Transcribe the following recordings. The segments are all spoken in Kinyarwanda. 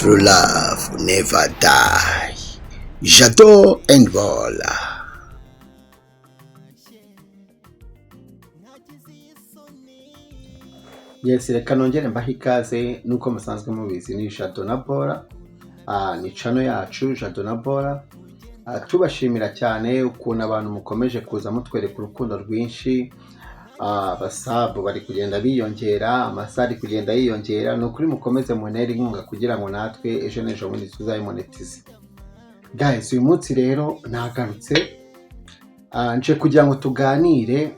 True love never die. Jado and Bola. Yes, reka nongere mbahe ikaze nuko musanzwe mubizi ni Jado na Bola. Ni channel yacu Jado na Bola. Tubashimira cyane ukuntu abantu mukomeje kuza mutwereka urukundo rwinshi. Abasabu bari kugenda biyongera, amasari kugenda yiyongera. Nukuri mukomeze munere inkunga kugira ngo natwe ejo n'ejo bundi tuzayimonetize. Guys, uyu munsi rero nagarutse nje kugira ngo tuganire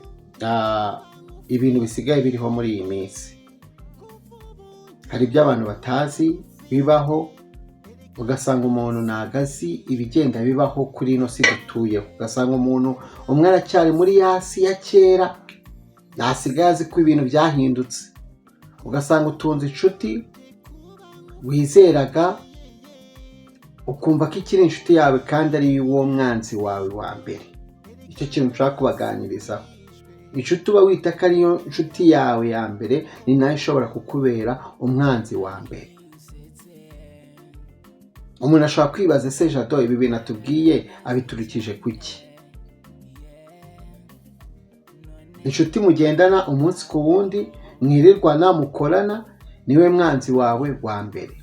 ibintu bisigaye biriho muri iyi minsi. Hari ibyo abantu batazi bibaho, ugasanga umuntu nagazi ibigenda bibaho kuri ino si dutuyeho. Ugasanga umuntu umwe aracyari muri yasi ya kera, nasigaye azi ko ibintu byahindutse. Ugasanga utunze inshuti wizeraga, ukumva ko ikiri inshuti yawe kandi ari uwo mwanzi wawe wa mbere. Icyo kintu nshaka kubaganirizaho. Inshuti uba wita ko ariyo inshuti yawe ya mbere ni nayo ishobora kukubera umwanzi wa mbere. Umuntu ashobora kwibaza, ese Jado ibi bintu atubwiye abiturikije kuki? Inshuti mugendana umunsi ku wundi, mwirirwana mukorana, niwe mwanzi wawe wa mbere.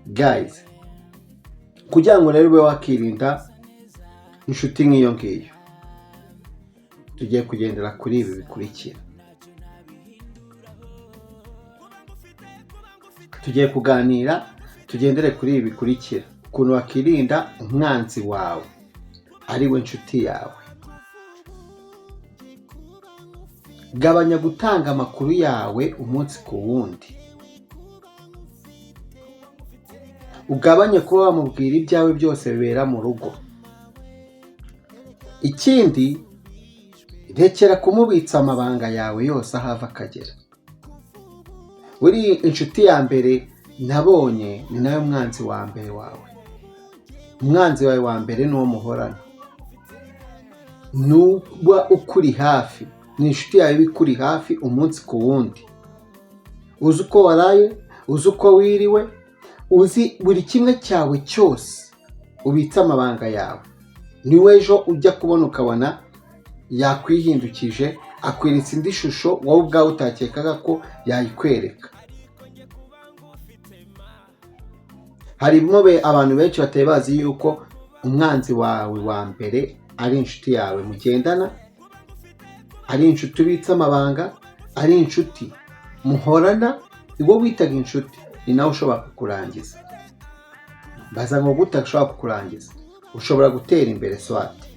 Guys, kugira ngo rero ube wakirinda inshuti nk'iyo ngiyo, tugiye kugendera kuri ibi bikurikira. Tugiye kuganira, tugendere kuri ibi bikurikira. Ukuntu wakirinda umwanzi wawe ari we inshuti yawe. Gabanya gutanga amakuru yawe umunsi ku wundi. Ugabanye kuba wamubwira ibyawe byose bibera mu rugo. Ikindi, rekera kumubitsa amabanga yawe yose ahava akagera. Uri inshuti ya mbere nabonye ni nayo mwanzi wa mbere wawe. Umwanzi wawe wa mbere ni uwo muhorana. Nuba ukuri hafi, ni inshuti yawe ikuri hafi umunsi ku wundi. Uzi uko waraye, uzi uko wiriwe, uzi buri kimwe cyawe cyose, ubitsa amabanga yawe. Niwe ejo ujya kubona ukabona yakwihindukije, akweretse indi shusho wowe ubwawe utakekaga ko yayikwereka. Harimo abantu benshi batari bazi yuko umwanzi wawe wa mbere ari inshuti yawe mugendana, ari inshuti ubitsa amabanga, ari inshuti muhorana. Iwo witaga inshuti ni nawe ushobora kukurangiza. Baza ngo gute ushobora kukurangiza? Ushobora gutera imbere swati,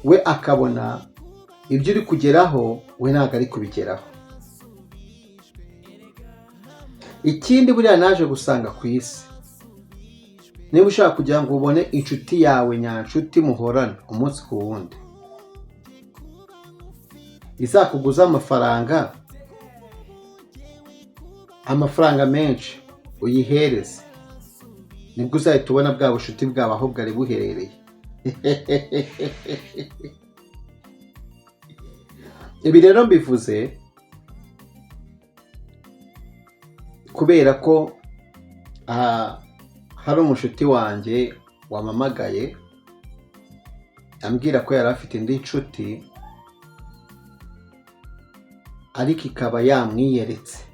we akabona ibyo uri kugeraho, we ntabwo ari kubigeraho. Ikindi buriya naje gusanga ku isi, niba ushaka kugira ngo ubone inshuti yawe nyanshuti muhorana umunsi ku wundi, izakuguza amafaranga menshi uyihereze, nibwo uzahita ubona bwa bushuti bwawe aho bwari buherereye. Ibi rero mbivuze kubera ko hari umushuti wanjye wamamagaye ambwira ko yari afite indi nshuti, ariko ikaba yamwiyeretse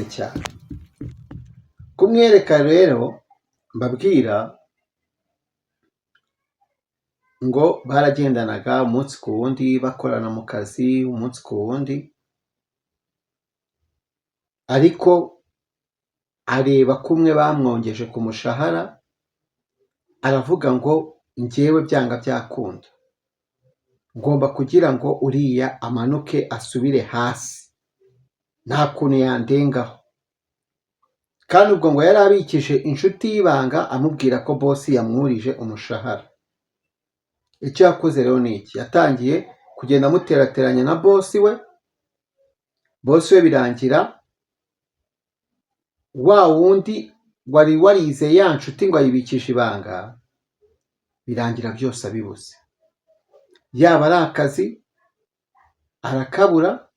cyane. Kumwereka rero mbabwira ngo baragendanaga umunsi ku wundi, bakorana mu kazi umunsi ku wundi, ariko areba kumwe bamwongeje ku mushahara, aravuga ngo njyewe byanga byakunda, ngomba kugira ngo uriya amanuke asubire hasi, nta kuntu yandengaho. Kandi ubwo ngo yari abikije inshuti y'ibanga amubwira ko bosi yamwurije umushahara. Icyo yakoze rero ni iki? Yatangiye kugenda amuterateranya na bosi we. Bosi we birangira wa wundi wari warize ya nshuti ngo ayibikishe ibanga, birangira byose abibuze. Yaba ari akazi arakabura,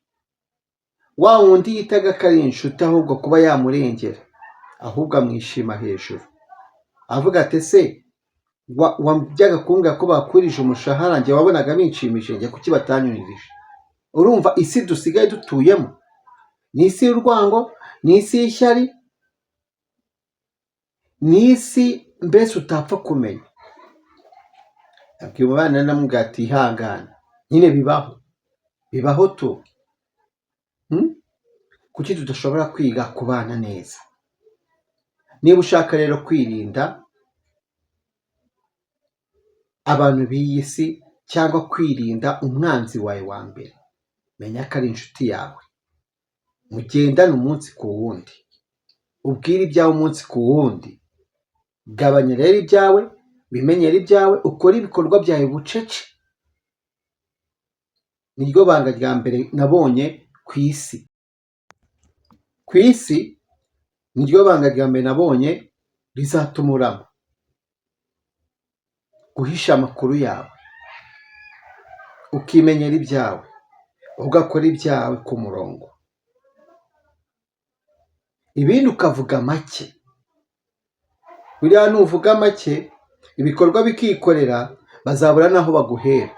wa wundi yitaga ko ari inshuti ahubwo kuba yamurengera, ahubwo amwishima hejuru, avuga ati ese wajyaga kumbwira ko bakurije umushahara, njye wabonaga binshimishije, njye kuki batanyuririje? Urumva isi dusigaye dutuyemo ni isi y'urwango, ni isi y'ishyari, ni isi mbese utapfa kumenya. Abwira umwana namubwira ati ihangane, nyine bibaho tu. Kuki tudashobora kwiga kubana neza? Niba ushaka rero kwirinda abantu b'iyi si cyangwa kwirinda umwanzi wawe wa mbere, menya ko ari inshuti yawe, mugendane umunsi ku wundi, ubwire ibyawe umunsi ku wundi. Gabanya rero ibyawe, bimenyere ibyawe, ukore ibikorwa byawe bucece. Niryo banga rya mbere nabonye ku isi. Ku isi niryo banga rya mbere nabonye rizatuma urama. Guhisha amakuru yawe, ukimenyera ibyawe, ugakora ibyawe ku murongo, ibindi ukavuga make. Buriya nuvuga make, ibikorwa bikikorera, bazabura naho baguhera.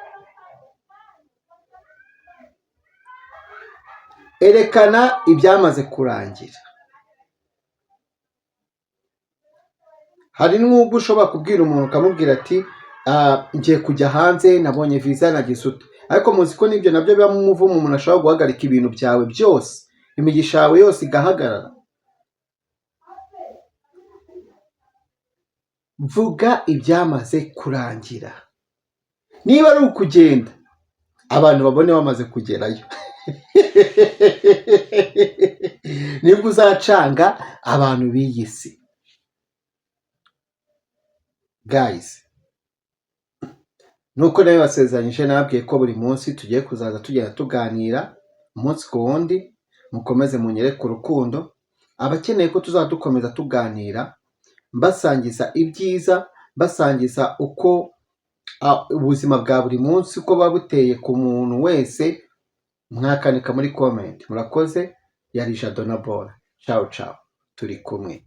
Erekana ibyamaze kurangira. Hari n'ubwo ushobora kubwira umuntu ukamubwira ati ngiye kujya hanze, nabonye visa nagize ute, ariko muzi ko n'ibyo nabyo biba mu muvumo, umuntu ashobora guhagarika ibintu byawe byose, imigisha yawe yose igahagarara. Vuga ibyamaze kurangira. Niba ari ukugenda, abantu babone bamaze kugerayo. Nibwo uzacanga abantu b'iyi si. Guys, nuko nawe basezeranyije, nababwiye ko buri munsi tugiye kuzaza tugenda tuganira umunsi ku wundi. Mukomeze munyereke urukundo. Abakeneye ko tuzadukomeza tuganira, mbasangiza ibyiza, basangiza uko ubuzima bwa buri munsi uko buba buteye ku muntu wese, mwakanika muri comment. Murakoze. Yari Jado na Bora. Ciao ciao, turi kumwe.